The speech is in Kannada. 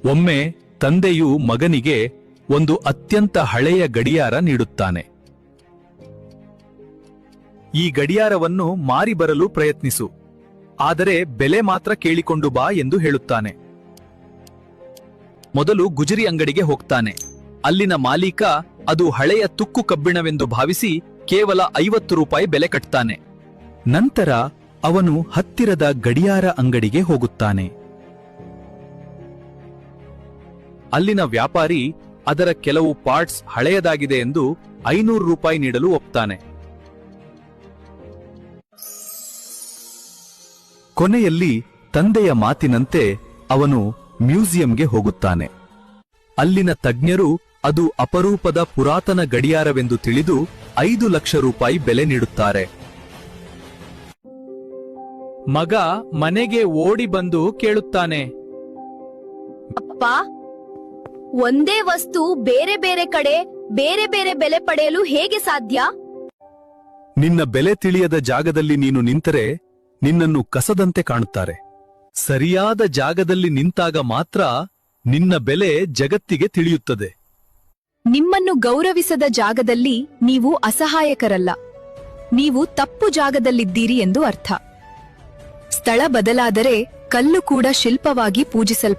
ಒಮ್ಮೆ ತಂದೆಯು ಮಗನಿಗೆ ಒಂದು ಅತ್ಯಂತ ಹಳೆಯ ಗಡಿಯಾರ ನೀಡುತ್ತಾನೆ. ಈ ಗಡಿಯಾರವನ್ನು ಮಾರಿ ಬರಲು ಪ್ರಯತ್ನಿಸು, ಆದರೆ ಬೆಲೆ ಮಾತ್ರ ಕೇಳಿಕೊಂಡು ಬಾ ಎಂದು ಹೇಳುತ್ತಾನೆ. ಮೊದಲು ಗುಜರಿ ಅಂಗಡಿಗೆ ಹೋಗ್ತಾನೆ. ಅಲ್ಲಿನ ಮಾಲೀಕ ಅದು ಹಳೆಯ ತುಕ್ಕು ಕಬ್ಬಿಣವೆಂದು ಭಾವಿಸಿ ಕೇವಲ 50 ರೂಪಾಯಿ ಬೆಲೆ ಕಟ್ತಾನೆ. ನಂತರ ಅವನು ಹತ್ತಿರದ ಗಡಿಯಾರ ಅಂಗಡಿಗೆ ಹೋಗುತ್ತಾನೆ. ಅಲ್ಲಿನ ವ್ಯಾಪಾರಿ ಅದರ ಕೆಲವು ಪಾರ್ಟ್ಸ್ ಹಳೆಯದಾಗಿದೆ ಎಂದು 500 ರೂಪಾಯಿ ನೀಡಲು ಒಪ್ತಾನೆ. ಕೊನೆಯಲ್ಲಿ ತಂದೆಯ ಮಾತಿನಂತೆ ಅವನು ಮ್ಯೂಸಿಯಂಗೆ ಹೋಗುತ್ತಾನೆ. ಅಲ್ಲಿನ ತಜ್ಞರು ಅದು ಅಪರೂಪದ ಪುರಾತನ ಗಡಿಯಾರವೆಂದು ತಿಳಿದು 5 ಲಕ್ಷ ರೂಪಾಯಿ ಬೆಲೆ ನೀಡುತ್ತಾರೆ. ಮಗ ಮನೆಗೆ ಓಡಿ ಬಂದು ಕೇಳುತ್ತಾನೆ, ಅಪ್ಪ, ಒಂದೇ ವಸ್ತು ಬೇರೆ ಬೇರೆ ಕಡೆ ಬೇರೆ ಬೇರೆ ಬೆಲೆ ಪಡೆಯಲು ಹೇಗೆ ಸಾಧ್ಯ? ನಿನ್ನ ಬೆಲೆ ತಿಳಿಯದ ಜಾಗದಲ್ಲಿ ನೀನು ನಿಂತರೆ ನಿನ್ನನ್ನು ಕಸದಂತೆ ಕಾಣುತ್ತಾರೆ. ಸರಿಯಾದ ಜಾಗದಲ್ಲಿ ನಿಂತಾಗ ಮಾತ್ರ ನಿನ್ನ ಬೆಲೆ ಜಗತ್ತಿಗೆ ತಿಳಿಯುತ್ತದೆ. ನಿಮ್ಮನ್ನು ಗೌರವಿಸದ ಜಾಗದಲ್ಲಿ ನೀವು ಅಸಹಾಯಕರಲ್ಲ, ನೀವು ತಪ್ಪು ಜಾಗದಲ್ಲಿದ್ದೀರಿ ಎಂದು ಅರ್ಥ. ಸ್ಥಳ ಬದಲಾದರೆ ಕಲ್ಲು ಕೂಡ ಶಿಲ್ಪವಾಗಿ ಪೂಜಿಸಲ್ಪಡುತ್ತದೆ.